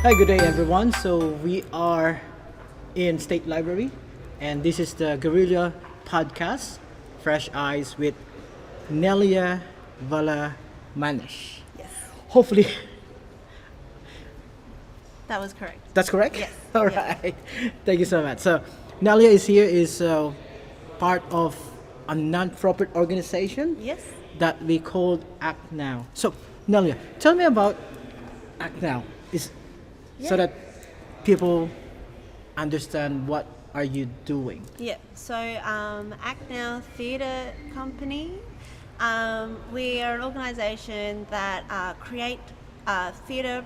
Hi, good day everyone. So we are in State Library and this is the Guerrilla Podcast, Fresheyes with Nelya Valamanesh. Yes, Hopefully that was correct. that's correct? Yes. All Yeah. right. Thank you so much. So Nelya is here, is part of a non-profit organization Yes. that we called ActNow. So Nelya, tell me about ActNow. So Yeah. that people understand what are you doing. Yeah. So, ActNow Theatre Company. We are an organisation that create theatre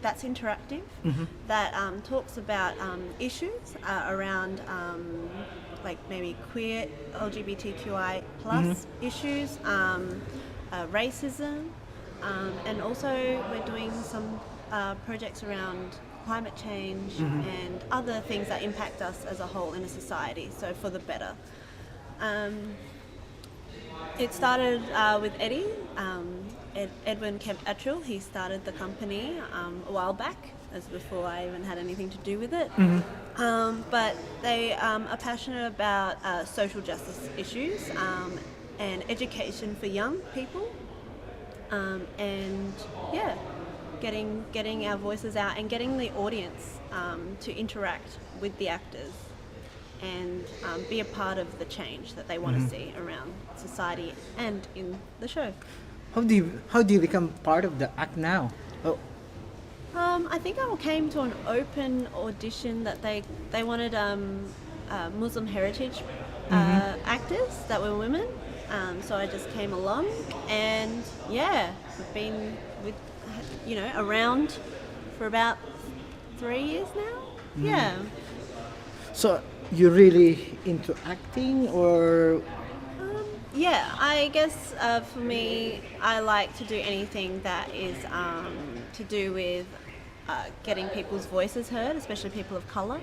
that's interactive, that talks about issues around like maybe queer LGBTQI plus issues, racism, and also we're doing some projects around climate change and other things that impact us as a whole in a society, so for the better. It started with Eddie, Edwin Kemp Attrill. He started the company a while back, as before I even had anything to do with it. But they are passionate about social justice issues and education for young people, and yeah, getting our voices out and getting the audience to interact with the actors and be a part of the change that they want to see around society and in the show. How do you become part of the Act Now? Oh, I think I came to an open audition that they wanted Muslim heritage actors that were women. So I just came along, and yeah, I've been around for about 3 years now. Yeah. so you're really into acting, or Yeah, I guess for me, I like to do anything that is to do with getting people's voices heard, especially people of colour.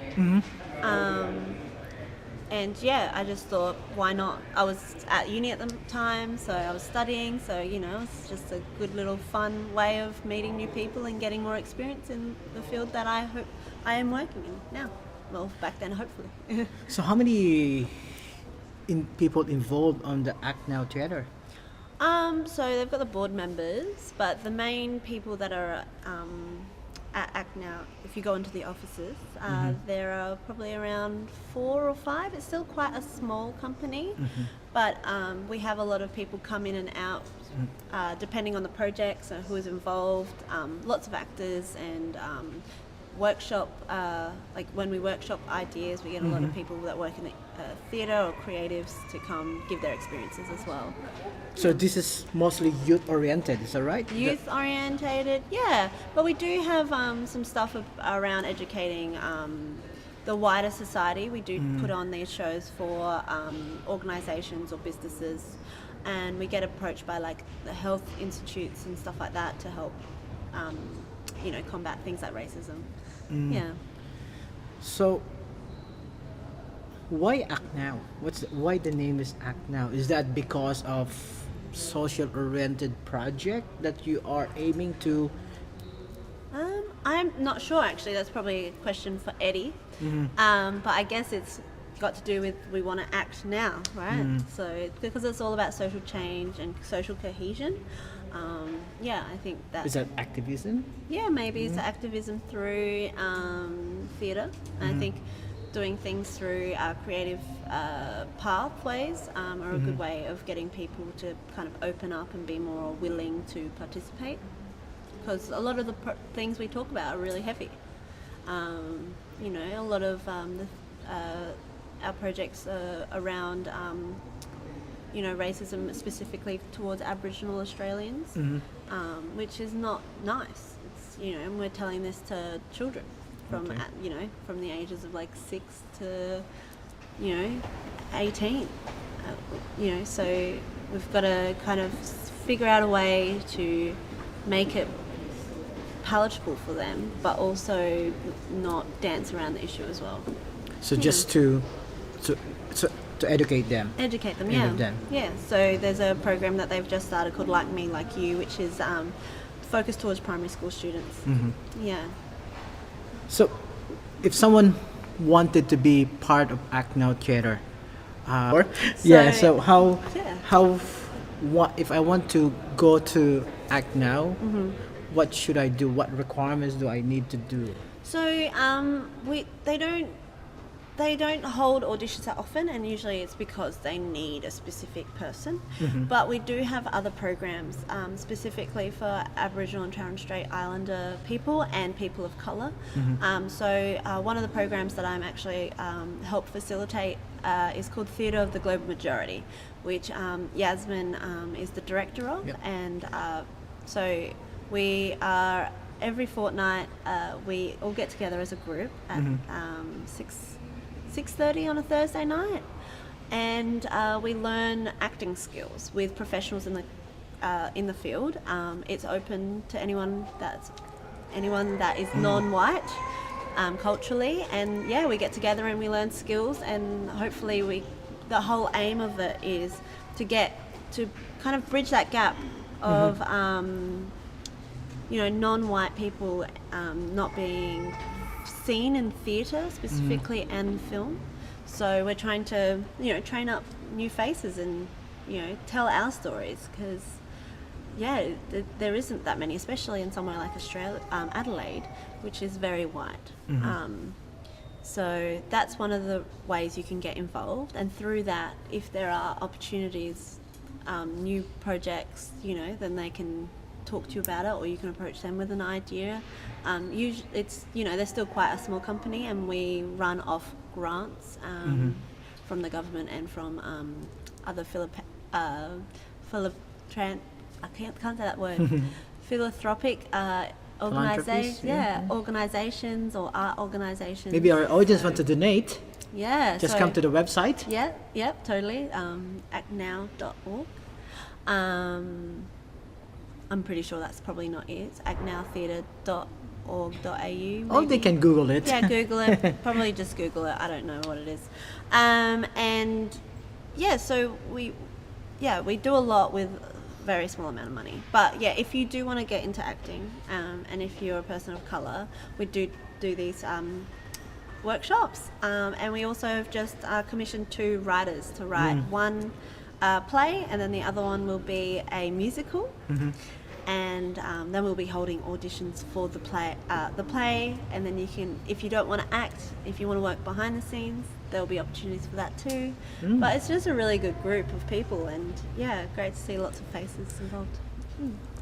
And yeah, I just thought, why not? I was at uni at the time, so I was studying, so it's just a good little fun way of meeting new people and getting more experience in the field that I hope I am working in now. Well, back then, hopefully. so how many people involved on the Act Now Theatre? So they've got the board members, but the main people that are at ActNow, if you go into the offices, there are probably around 4 or 5. It's still quite a small company, but we have a lot of people come in and out depending on the projects and who is involved. Lots of actors and workshop, like when we workshop ideas, we get a lot of people that work in the theatre or creatives to come give their experiences as well. So this is mostly youth oriented, is that right? Youth orientated, yeah, but we do have some stuff around educating the wider society. We do put on these shows for organisations or businesses, and we get approached by like the health institutes and stuff like that to help combat things like racism. Yeah. So why Act Now? Why the name is Act Now? Is that because of social oriented project that you are aiming to? I'm not sure actually. That's probably a question for Eddie. But I guess it's got to do with we want to act now, right? So because it's all about social change and social cohesion. Yeah, I think that. Is that activism? Yeah, maybe it's activism through theatre. I think doing things through creative pathways are a good way of getting people to kind of open up and be more willing to participate. Because a lot of the things we talk about are really heavy. A lot of our projects are around racism specifically towards Aboriginal Australians, which is not nice. It's, and we're telling this to children from from the ages of like 6 to 18. So we've got to kind of figure out a way to make it palatable for them, but also not dance around the issue as well. So just to educate them. Educate them, Aim yeah. at them. Yeah, so there's a program that they've just started called Like Me, Like You, which is focused towards primary school students. Yeah. So, if someone wanted to be part of ActNow Theatre, so Yeah. what if I want to go to ActNow? What should I do? What requirements do I need to do? So they don't hold auditions that often, and usually it's because they need a specific person. But we do have other programs specifically for Aboriginal and Torres Strait Islander people and people of colour. So one of the programs that I'm actually help facilitate is called Theatre of the Global Majority, which Yasmin is the director of. Yep. And so we are every fortnight we all get together as a group at 6:30 on a Thursday night, and we learn acting skills with professionals in the field. It's open to anyone that is non-white culturally, and yeah, we get together and we learn skills, and hopefully the whole aim of it is to get to kind of bridge that gap of non-white people not being seen in theatre specifically and film. So we're trying to train up new faces and tell our stories, because there isn't that many, especially in somewhere like Australia, Adelaide, which is very white. So that's one of the ways you can get involved, and through that, if there are opportunities, new projects, then they can talk to you about it, or you can approach them with an idea. Usually it's they're still quite a small company, and we run off grants from the government and from other I can't say that word philanthropic organizations, organizations or art organizations. Maybe our audience want to donate. Yeah, Just come to the website. Yeah, totally. ActNow.org. I'm pretty sure that's probably not it. It's actnowtheatre.org.au. Oh, they can Google it. Yeah, Google it. Probably just Google it. I don't know what it is. And yeah, so we do a lot with very small amount of money. But yeah, if you do want to get into acting, and if you're a person of colour, we do these workshops. And we also have just commissioned 2 writers to write one play, and then the other one will be a musical. And then we'll be holding auditions for the play, and then you can, if you don't want to act, if you want to work behind the scenes, there'll be opportunities for that too. But it's just a really good group of people, and yeah, great to see lots of faces involved.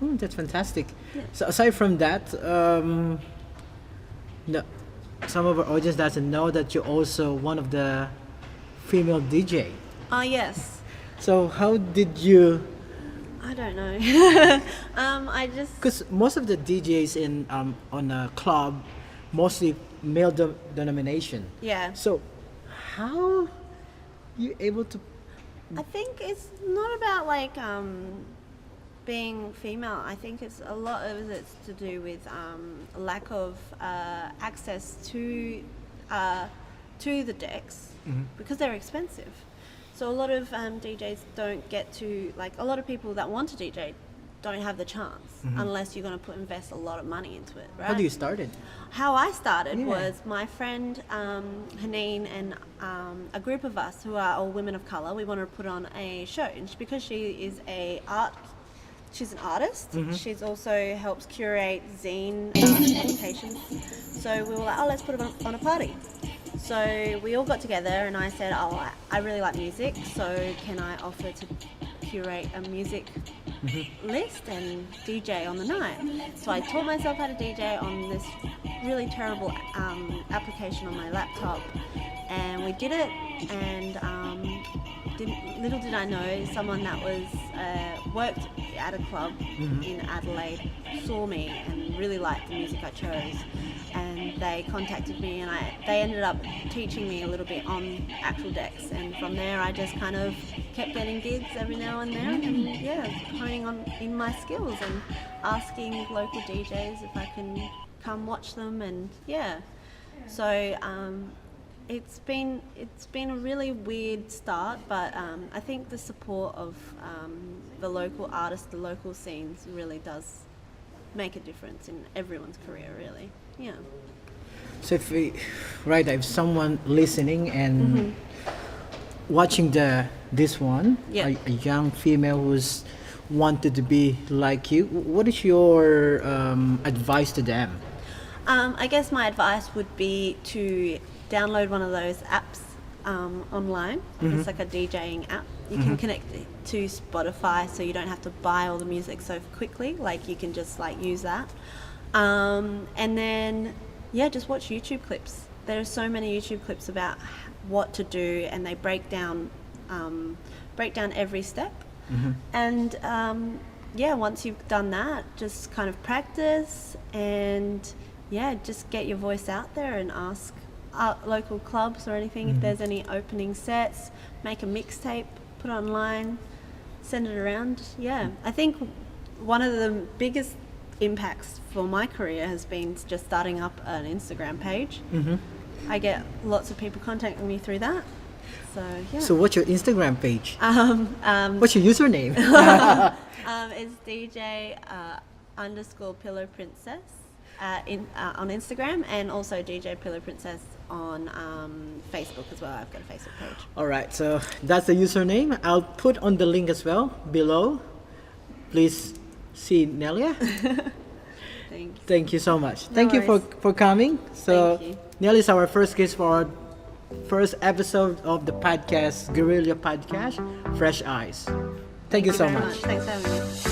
That's fantastic. Yeah. So aside from that, some of our audience doesn't know that you're also one of the female DJ. Oh yes. So how did you? I don't know. I just, Because most of the DJs in on a club, mostly male denomination. yeah. So how you able to? I think it's not about like being female. I think it's a lot of it's to do with lack of access to the decks because they're expensive. So a lot of DJs don't get to, like, a lot of people that want to DJ don't have the chance unless you're going to invest a lot of money into it, right? How do you started? How I started was my friend Haneen and a group of us who are all women of colour. We wanted to put on a show, and because she is she's an artist. She's also helps curate zine publications. So we were like, let's put it on a party. So we all got together, and I said, I really like music, so can I offer to curate a music list and DJ on the night? So I taught myself how to DJ on this really terrible application on my laptop, and we did it, and little did I know, someone that was worked at a club in Adelaide saw me and really liked the music I chose, and they contacted me, and they ended up teaching me a little bit on actual decks, and from there I just kind of kept getting gigs every now and then, and honing on in my skills and asking local DJs if I can come watch them, and so it's been a really weird start, but I think the support of the local artists, the local scenes really does make a difference in everyone's career, really. Yeah. So if someone listening and watching this one, Yeah. a young female who's wanted to be like you, what is your advice to them? I guess my advice would be to download one of those apps online. It's like a DJing app. You can connect it to Spotify, so you don't have to buy all the music so quickly. Like, you can just like use that, and then just watch YouTube clips. There are so many YouTube clips about what to do, and they break down every step. And once you've done that, just kind of practice and just get your voice out there and ask local clubs or anything if there's any opening sets. Make a mixtape, put it online, send it around. I think one of the biggest impacts for my career has been just starting up an Instagram page. I get lots of people contacting me through that. So what's your Instagram page? What's your username? It's DJ _ Pillow Princess on Instagram, and also DJ Pillow Princess on Facebook as well. I've got a Facebook page. Alright, so that's the username. I'll put on the link as well below. Please see Nelya. Thank you so much. Thank you for coming. So Nelya is our first guest for our first episode of the podcast, Guerrilla Podcast, Fresh Eyes. Thank you so very much. Thanks for having me.